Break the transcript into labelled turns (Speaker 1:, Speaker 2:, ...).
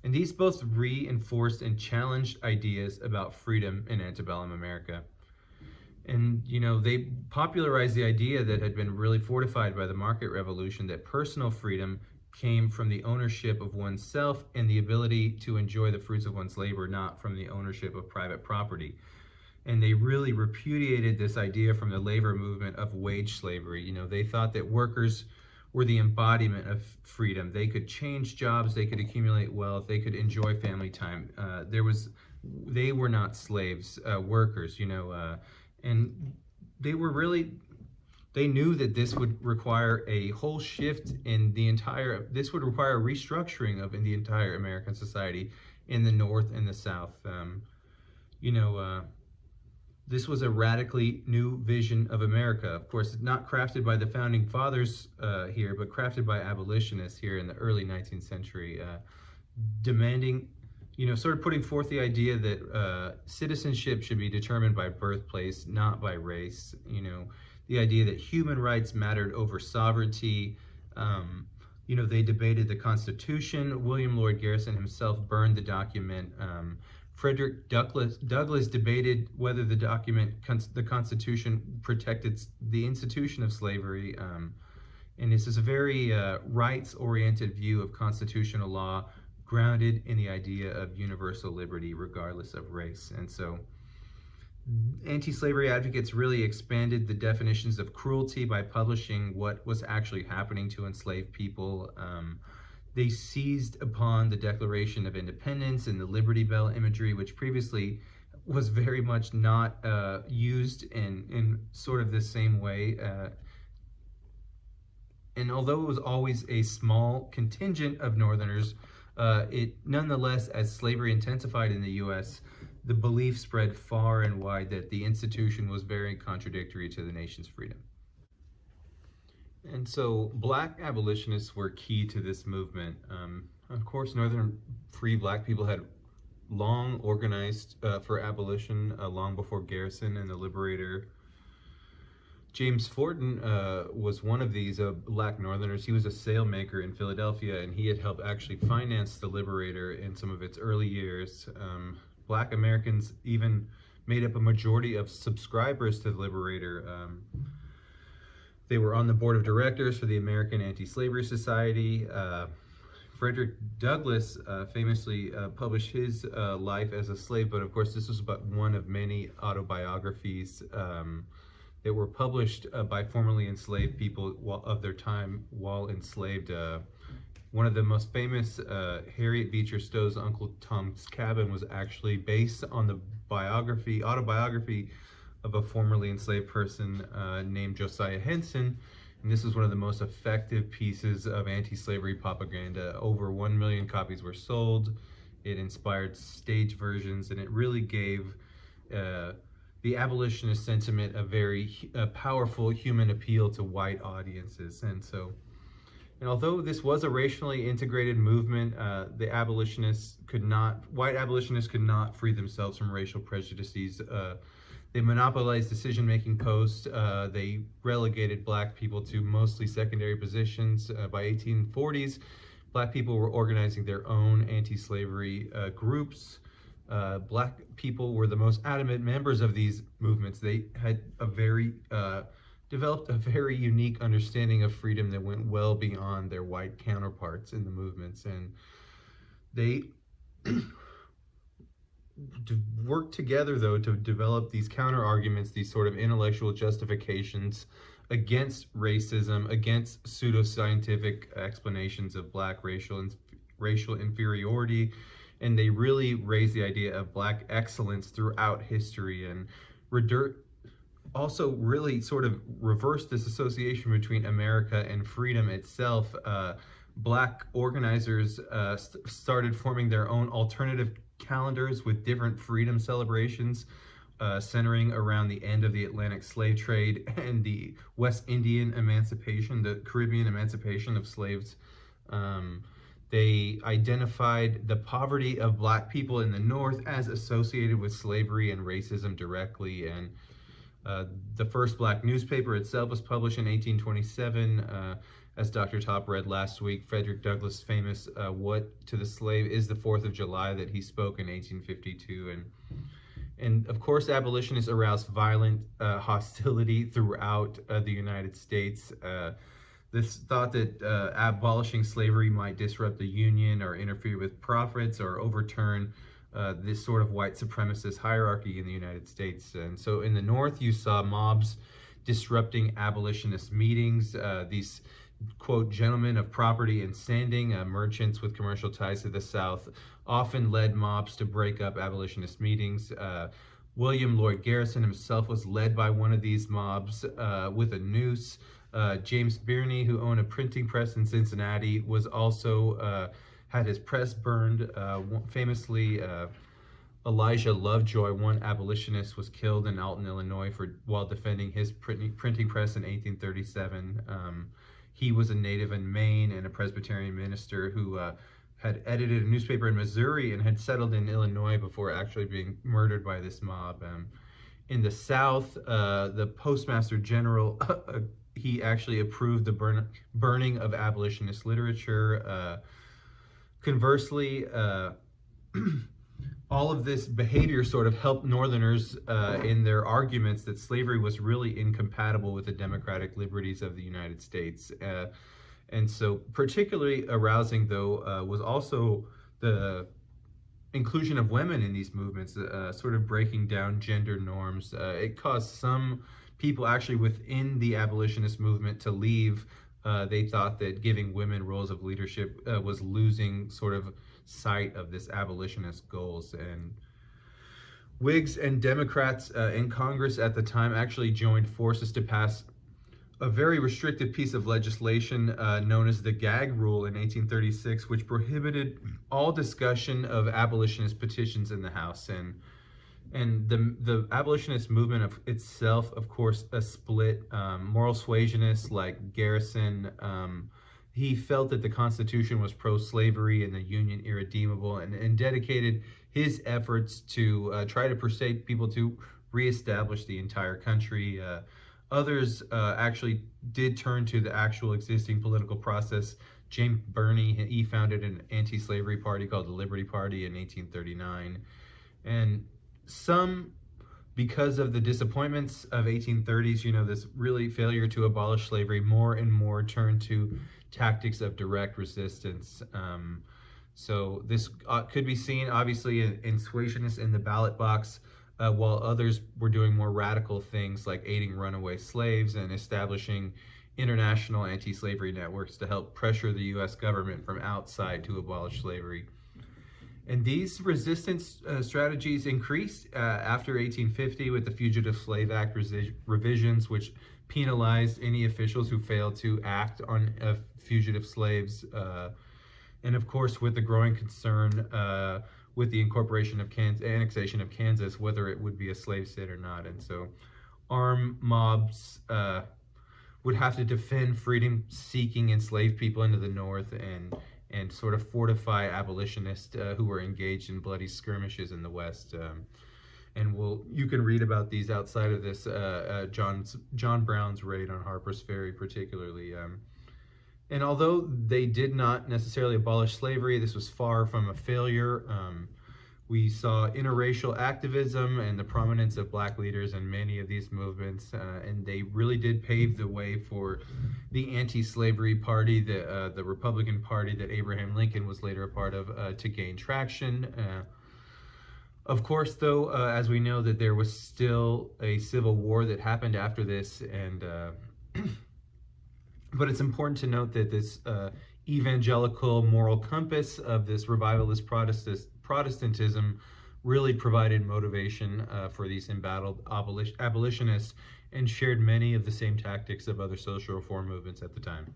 Speaker 1: And these both reinforced and challenged ideas about freedom in antebellum America. And, they popularized the idea that had been really fortified by the market revolution, that personal freedom came from the ownership of oneself and the ability to enjoy the fruits of one's labor, not from the ownership of private property. And they really repudiated this idea from the labor movement of wage slavery. They thought that workers were the embodiment of freedom. They could change jobs, they could accumulate wealth, they could enjoy family time. They were not slaves, workers, and they knew that this would require a whole shift in this would require a restructuring in the entire American society in the North and the South. You know, this was a radically new vision of America. Of course, not crafted by the founding fathers here, but crafted by abolitionists here in the early 19th century, demanding, sort of putting forth the idea that citizenship should be determined by birthplace, not by race. The idea that human rights mattered over sovereignty. They debated the Constitution. William Lloyd Garrison himself burned the document. Frederick Douglass debated whether the Constitution protected the institution of slavery. And this is a very rights-oriented view of constitutional law, grounded in the idea of universal liberty regardless of race. And so anti-slavery advocates really expanded the definitions of cruelty by publishing what was actually happening to enslaved people. They seized upon the Declaration of Independence and the Liberty Bell imagery, which previously was very much not used in sort of the same way. And although it was always a small contingent of Northerners, it nonetheless, as slavery intensified in the U.S., the belief spread far and wide that the institution was very contradictory to the nation's freedom. And so Black abolitionists were key to this movement. Of course, Northern free Black people had long organized for abolition, long before Garrison and the Liberator. James Forten was one of these Black Northerners. He was a sailmaker in Philadelphia, and he had helped actually finance the Liberator in some of its early years. Black Americans even made up a majority of subscribers to the Liberator. They were on the board of directors for the American Anti-Slavery Society. Frederick Douglass famously published his life as a slave, but of course this was but one of many autobiographies that were published by formerly enslaved people of their time while enslaved. One of the most famous, Harriet Beecher Stowe's Uncle Tom's Cabin, was actually based on the autobiography of a formerly enslaved person named Josiah Henson. And this is one of the most effective pieces of anti-slavery propaganda. Over 1 million copies were sold. It inspired stage versions, and it really gave the abolitionist sentiment a very powerful human appeal to white audiences. And although this was a racially integrated movement, white abolitionists could not free themselves from racial prejudices. They monopolized decision-making posts. They relegated Black people to mostly secondary positions. By 1840s, Black people were organizing their own anti-slavery groups. Black people were the most adamant members of these movements. They had developed a very unique understanding of freedom that went well beyond their white counterparts in the movements. And they worked together, though, to develop these counter-arguments, these sort of intellectual justifications against racism, against pseudoscientific explanations of Black racial inferiority. And they really raised the idea of Black excellence throughout history, and also really sort of reversed this association between America and freedom itself. Black organizers started forming their own alternative calendars with different freedom celebrations, centering around the end of the Atlantic slave trade and the West Indian emancipation, the Caribbean emancipation of slaves. They identified the poverty of Black people in the North as associated with slavery and racism directly. And the first Black newspaper itself was published in 1827. as Dr. Top read last week, Frederick Douglass' famous "What to the Slave is the 4th of July" that he spoke in 1852. And of course, abolitionists aroused violent hostility throughout the United States. This thought that abolishing slavery might disrupt the Union or interfere with profits or overturn this sort of white supremacist hierarchy in the United States. And so in the North, you saw mobs disrupting abolitionist meetings. These, quote, gentlemen of property and standing, merchants with commercial ties to the South, often led mobs to break up abolitionist meetings. William Lloyd Garrison himself was led by one of these mobs with a noose. James Birney, who owned a printing press in Cincinnati, was also had his press burned. Famously, Elijah Lovejoy, one abolitionist, was killed in Alton, Illinois, while defending his printing press in 1837. He was a native in Maine and a Presbyterian minister who had edited a newspaper in Missouri and had settled in Illinois before actually being murdered by this mob. In the South, the Postmaster General, he actually approved the burning of abolitionist literature. Conversely, all of this behavior sort of helped Northerners in their arguments that slavery was really incompatible with the democratic liberties of the United States. And so particularly arousing, though, was also the inclusion of women in these movements, sort of breaking down gender norms. It caused some people actually within the abolitionist movement to leave. They thought that giving women roles of leadership was losing sort of sight of this abolitionist goals. And Whigs and Democrats in Congress at the time actually joined forces to pass a very restrictive piece of legislation known as the Gag Rule in 1836, which prohibited all discussion of abolitionist petitions in the House. And the abolitionist movement of itself, of course, split. Moral suasionists like Garrison, he felt that the Constitution was pro-slavery and the Union irredeemable, and dedicated his efforts to try to persuade people to reestablish the entire country. Others actually did turn to the actual existing political process. James Birney, he founded an anti-slavery party called the Liberty Party in 1839. And some, because of the disappointments of 1830s, this really failure to abolish slavery, more and more turned to tactics of direct resistance. So this could be seen, obviously, in suasionists in the ballot box, while others were doing more radical things like aiding runaway slaves and establishing international anti-slavery networks to help pressure the U.S. government from outside to abolish slavery. And these resistance strategies increased after 1850 with the Fugitive Slave Act revisions, which penalized any officials who failed to act on fugitive slaves. And of course, with the growing concern with the incorporation of annexation of Kansas, whether it would be a slave state or not. And so armed mobs would have to defend freedom-seeking enslaved people into the North and sort of fortify abolitionists who were engaged in bloody skirmishes in the West. And you can read about these outside of this, John Brown's raid on Harper's Ferry particularly. And although they did not necessarily abolish slavery, this was far from a failure. We saw interracial activism and the prominence of black leaders in many of these movements, and they really did pave the way for the anti-slavery party, the Republican Party that Abraham Lincoln was later a part of, to gain traction. Of course, though, as we know, that there was still a civil war that happened after this, and but it's important to note that this evangelical moral compass of this revivalist Protestantism really provided motivation for these embattled abolitionists and shared many of the same tactics of other social reform movements at the time.